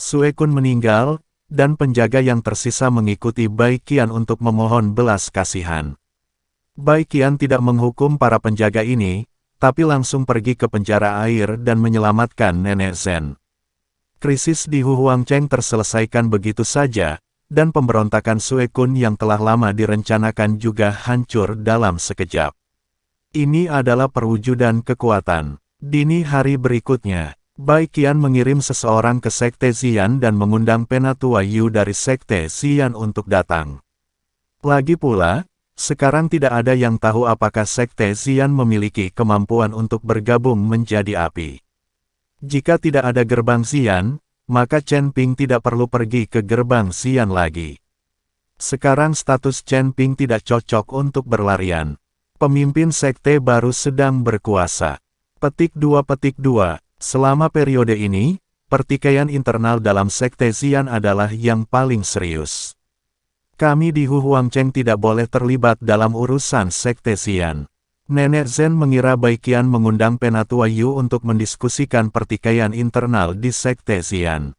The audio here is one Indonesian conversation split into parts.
Sue Kun meninggal, dan penjaga yang tersisa mengikuti Bai Qian untuk memohon belas kasihan. Bai Qian tidak menghukum para penjaga ini, tapi langsung pergi ke penjara air dan menyelamatkan Nenek Zhen. Krisis di Huhuangcheng terselesaikan begitu saja, dan pemberontakan Sue Kun yang telah lama direncanakan juga hancur dalam sekejap. Ini adalah perwujudan kekuatan. Dini hari berikutnya, Bai Qian mengirim seseorang ke Sekte Xian dan mengundang Penatua Yu dari Sekte Xian untuk datang. Lagi pula, sekarang tidak ada yang tahu apakah Sekte Xian memiliki kemampuan untuk bergabung menjadi api. Jika tidak ada gerbang Xian, maka Chen Ping tidak perlu pergi ke gerbang Xian lagi. Sekarang status Chen Ping tidak cocok untuk berlarian. Pemimpin sekte baru sedang berkuasa. Petik 2. Selama periode ini, pertikaian internal dalam Sekte Xian adalah yang paling serius. Kami di Huhuangcheng tidak boleh terlibat dalam urusan Sekte Xian. Nenek Zhen mengira Bai Qian mengundang Penatua Yu untuk mendiskusikan pertikaian internal di Sekte Xian.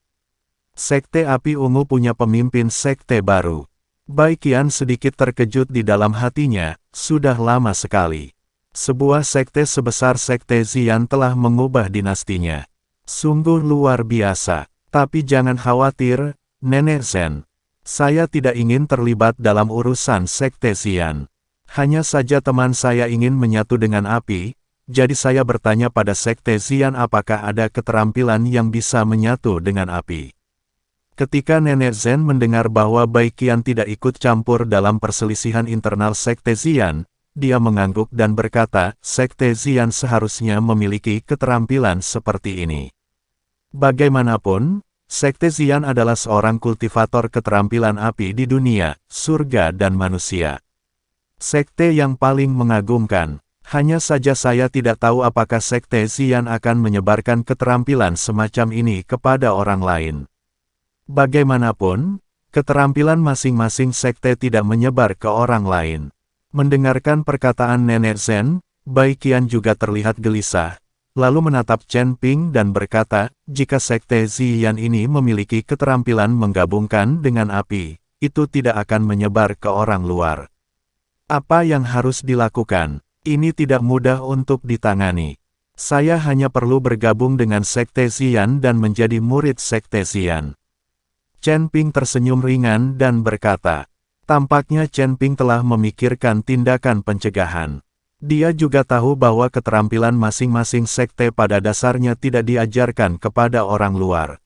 Sekte Api Ungu punya pemimpin sekte baru. Bai Qian sedikit terkejut di dalam hatinya, sudah lama sekali. Sebuah sekte sebesar Sekte Xian telah mengubah dinastinya. Sungguh luar biasa. Tapi jangan khawatir, Nenek Zhen. Saya tidak ingin terlibat dalam urusan Sekte Xian. Hanya saja teman saya ingin menyatu dengan api, jadi saya bertanya pada Sekte Xian apakah ada keterampilan yang bisa menyatu dengan api. Ketika Nenek Zhen mendengar bahwa Bai Qian tidak ikut campur dalam perselisihan internal Sekte Xian, dia mengangguk dan berkata, Sekte Xian seharusnya memiliki keterampilan seperti ini. Bagaimanapun, Sekte Xian adalah seorang kultivator keterampilan api di dunia, surga dan manusia. Sekte yang paling mengagumkan. Hanya saja saya tidak tahu apakah Sekte Xian akan menyebarkan keterampilan semacam ini kepada orang lain. Bagaimanapun, keterampilan masing-masing sekte tidak menyebar ke orang lain. Mendengarkan perkataan Nenek Zhen, Bai Qian juga terlihat gelisah, lalu menatap Chen Ping dan berkata, jika Sekte Xian ini memiliki keterampilan menggabungkan dengan api, itu tidak akan menyebar ke orang luar. Apa yang harus dilakukan? Ini tidak mudah untuk ditangani. Saya hanya perlu bergabung dengan Sekte Xian dan menjadi murid Sekte Xian. Chen Ping tersenyum ringan dan berkata, tampaknya Chen Ping telah memikirkan tindakan pencegahan. Dia juga tahu bahwa keterampilan masing-masing sekte pada dasarnya tidak diajarkan kepada orang luar.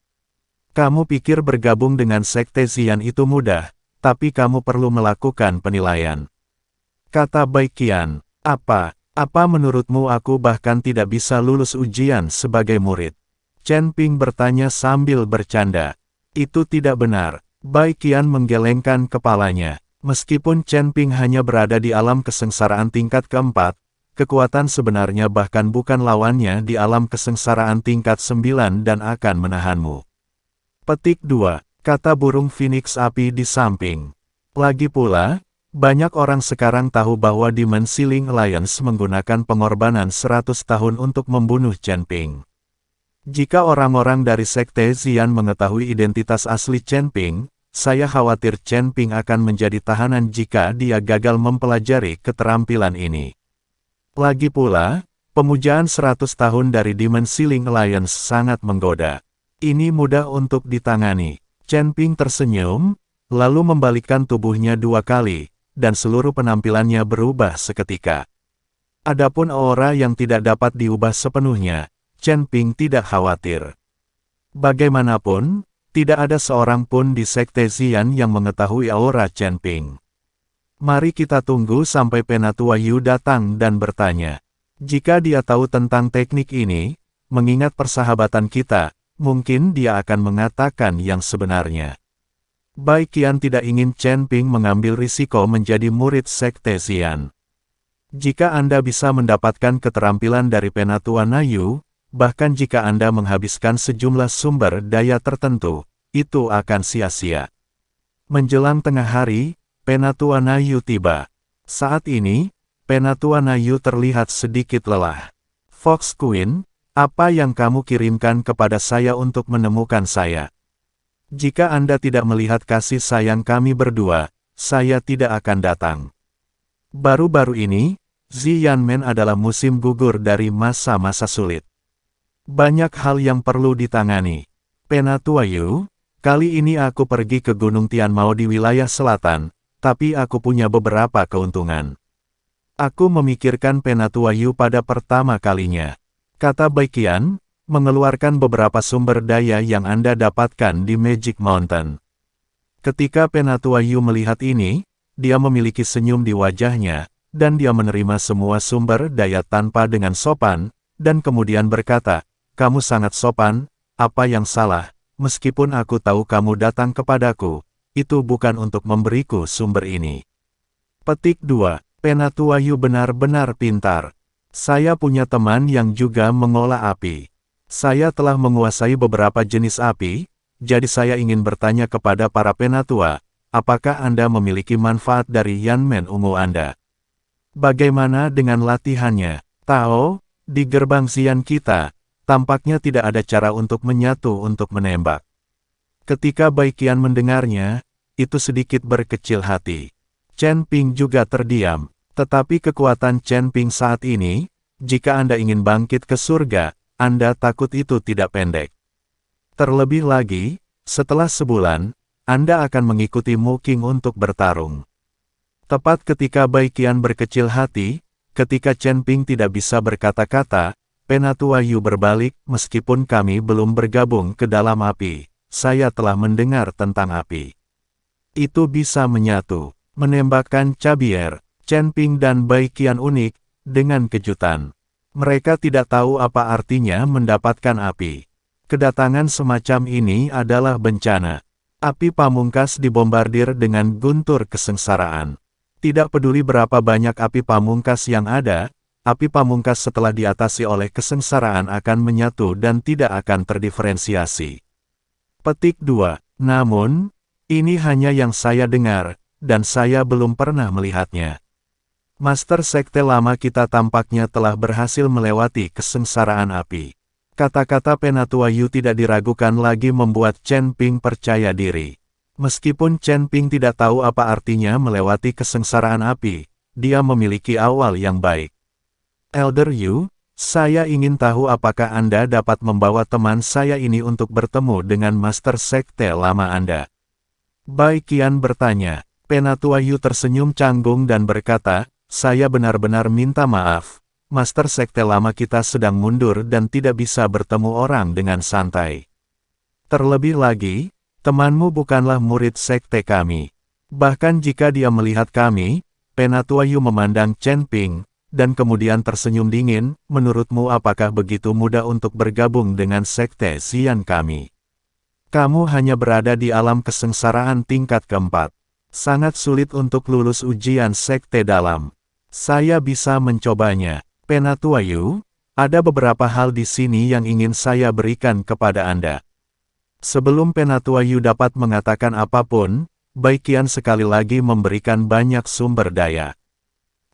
Kamu pikir bergabung dengan Sekte Xian itu mudah, tapi kamu perlu melakukan penilaian. Kata Bai Qian, apa menurutmu aku bahkan tidak bisa lulus ujian sebagai murid? Chen Ping bertanya sambil bercanda. Itu tidak benar. Bai Qian menggelengkan kepalanya. Meskipun Chen Ping hanya berada di alam kesengsaraan tingkat keempat, kekuatan sebenarnya bahkan bukan lawannya di alam kesengsaraan tingkat 9 dan akan menahanmu. Petik 2. Kata burung phoenix api di samping. Lagi pula, banyak orang sekarang tahu bahwa Demon Sealing Alliance menggunakan pengorbanan 100 tahun untuk membunuh Chen Ping. Jika orang-orang dari Sekte Xian mengetahui identitas asli Chen Ping, saya khawatir Chen Ping akan menjadi tahanan jika dia gagal mempelajari keterampilan ini. Lagi pula, pemujaan 100 tahun dari Demon Sealing Alliance sangat menggoda. Ini mudah untuk ditangani. Chen Ping tersenyum, lalu membalikkan tubuhnya 2 kali, dan seluruh penampilannya berubah seketika. Adapun aura yang tidak dapat diubah sepenuhnya, Chen Ping tidak khawatir. Bagaimanapun, tidak ada seorang pun di Sekte Xian yang mengetahui aura Chen Ping. Mari kita tunggu sampai Penatua Yu datang dan bertanya. Jika dia tahu tentang teknik ini, mengingat persahabatan kita, mungkin dia akan mengatakan yang sebenarnya. Bai Qian tidak ingin Chen Ping mengambil risiko menjadi murid Sekte Xian. Jika Anda bisa mendapatkan keterampilan dari Penatua Yu, bahkan jika Anda menghabiskan sejumlah sumber daya tertentu, itu akan sia-sia. Menjelang tengah hari, Penatua Yu tiba. Saat ini, Penatua Yu terlihat sedikit lelah. Fox Queen, apa yang kamu kirimkan kepada saya untuk menemukan saya? Jika Anda tidak melihat kasih sayang kami berdua, saya tidak akan datang. Baru-baru ini, Xianmen adalah musim gugur dari masa-masa sulit. Banyak hal yang perlu ditangani. Penatua Yu, kali ini aku pergi ke Gunung Tianmao di wilayah selatan, tapi aku punya beberapa keuntungan. Aku memikirkan Penatua Yu pada pertama kalinya. Kata Baiqian, mengeluarkan beberapa sumber daya yang Anda dapatkan di Magic Mountain. Ketika Penatua Yu melihat ini, dia memiliki senyum di wajahnya, dan dia menerima semua sumber daya tanpa dengan sopan, dan kemudian berkata, "Kamu sangat sopan, apa yang salah, meskipun aku tahu kamu datang kepadaku, itu bukan untuk memberiku sumber ini." Petik 2. Penatua Yu benar-benar pintar. Saya punya teman yang juga mengolah api. Saya telah menguasai beberapa jenis api, jadi saya ingin bertanya kepada para penatua, apakah Anda memiliki manfaat dari Yanmen ungu Anda? Bagaimana dengan latihannya? Tao, di gerbang Xian kita, tampaknya tidak ada cara untuk menyatu untuk menembak. Ketika Baiqian mendengarnya, itu sedikit berkecil hati. Chen Ping juga terdiam, tetapi kekuatan Chen Ping saat ini, jika Anda ingin bangkit ke surga, Anda takut itu tidak pendek. Terlebih lagi, setelah sebulan, Anda akan mengikuti Mu Qing untuk bertarung. Tepat ketika Baiqian berkecil hati, ketika Chen Ping tidak bisa berkata-kata, Penatua Yu berbalik, "Meskipun kami belum bergabung ke dalam api, saya telah mendengar tentang api. Itu bisa menyatu." Menembakkan Cabier, Chen Ping dan Baiqian unik, dengan kejutan. Mereka tidak tahu apa artinya mendapatkan api. Kedatangan semacam ini adalah bencana. Api pamungkas dibombardir dengan guntur kesengsaraan. Tidak peduli berapa banyak api pamungkas yang ada, api pamungkas setelah diatasi oleh kesengsaraan akan menyatu dan tidak akan terdiferensiasi. Petik 2. Namun, ini hanya yang saya dengar, dan saya belum pernah melihatnya. Master Sekte lama kita tampaknya telah berhasil melewati kesengsaraan api. Kata-kata Penatua Yu tidak diragukan lagi membuat Chen Ping percaya diri. Meskipun Chen Ping tidak tahu apa artinya melewati kesengsaraan api, dia memiliki awal yang baik. Elder Yu, saya ingin tahu apakah Anda dapat membawa teman saya ini untuk bertemu dengan Master Sekte lama Anda. Baiqian bertanya. Penatua Yu tersenyum canggung dan berkata, "Saya benar-benar minta maaf. Master Sekte lama kita sedang mundur dan tidak bisa bertemu orang dengan santai. Terlebih lagi, temanmu bukanlah murid sekte kami. Bahkan jika dia melihat kami," Penatua Yu memandang Chen Ping, dan kemudian tersenyum dingin, "menurutmu apakah begitu mudah untuk bergabung dengan sekte Xian kami? Kamu hanya berada di alam kesengsaraan tingkat keempat. Sangat sulit untuk lulus ujian sekte dalam. Saya bisa mencobanya." Penatua Yu, ada beberapa hal di sini yang ingin saya berikan kepada Anda. Sebelum Penatua Yu dapat mengatakan apapun, Baiqian sekali lagi memberikan banyak sumber daya.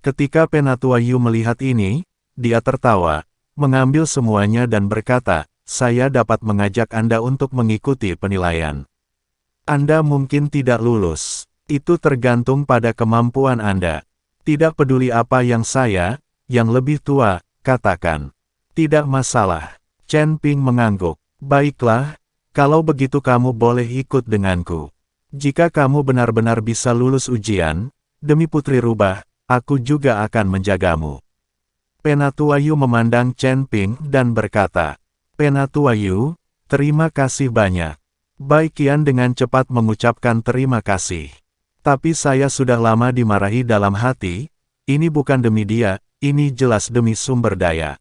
Ketika Penatua Yu melihat ini, dia tertawa, mengambil semuanya dan berkata, "Saya dapat mengajak Anda untuk mengikuti penilaian. Anda mungkin tidak lulus. Itu tergantung pada kemampuan Anda. Tidak peduli apa yang saya, yang lebih tua, katakan. Tidak masalah." Chen Ping mengangguk. "Baiklah, kalau begitu kamu boleh ikut denganku. Jika kamu benar-benar bisa lulus ujian, demi Putri Rubah, aku juga akan menjagamu." Penatua Yu memandang Chen Ping dan berkata, "Penatua Yu, terima kasih banyak." Baiqian dengan cepat mengucapkan terima kasih. "Tapi saya sudah lama dimarahi dalam hati, ini bukan demi dia, ini jelas demi sumber daya."